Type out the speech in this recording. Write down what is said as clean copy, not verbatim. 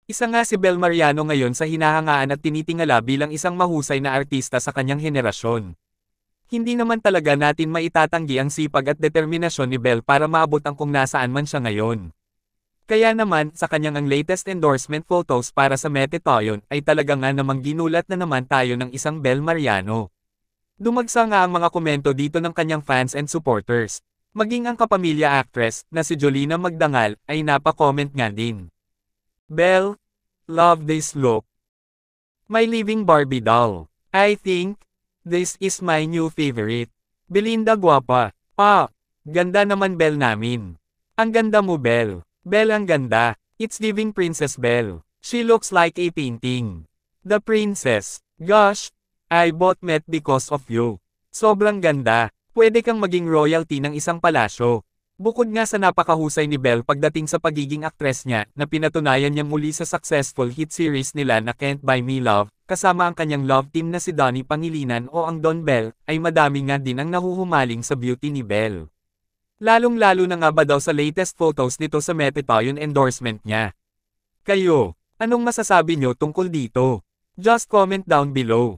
Isa nga si Bel Mariano ngayon sa hinahangaan at tinitingala bilang isang mahusay na artista sa kanyang henerasyon. Hindi naman talaga natin maitatanggi ang sipag at determinasyon ni Bel para maabot ang kung nasaan man siya ngayon. Kaya naman, sa kanyang ang latest endorsement photos para sa Mete Toyon ay talaga nga namang ginulat na naman tayo ng isang Bel Mariano. Dumagsa nga ang mga komento dito ng kanyang fans and supporters. Maging ang kapamilya actress na si Jolina Magdangal ay napa-comment nga din. Bel, love this look. My living Barbie doll. I think, this is my new favorite. Belinda guwapa. Ganda naman Bel namin. Ang ganda mo Bel. Bel ang ganda. It's giving Princess Bel. She looks like a painting. The princess. Gosh, I bought Met because of you. Sobrang ganda. Pwede kang maging royalty ng isang palasyo. Bukod nga sa napakahusay ni Bel pagdating sa pagiging aktres niya, na pinatunayan niya muli sa successful hit series nila na Can't Buy Me Love, kasama ang kanyang love team na si Donnie Pangilinan o ang Don Bel, ay madami nga din ang nahuhumaling sa beauty ni Bel. Lalong-lalo na nga ba daw sa latest photos nito sa Mete Toyon endorsement niya. Kayo, anong masasabi nyo tungkol dito? Just comment down below.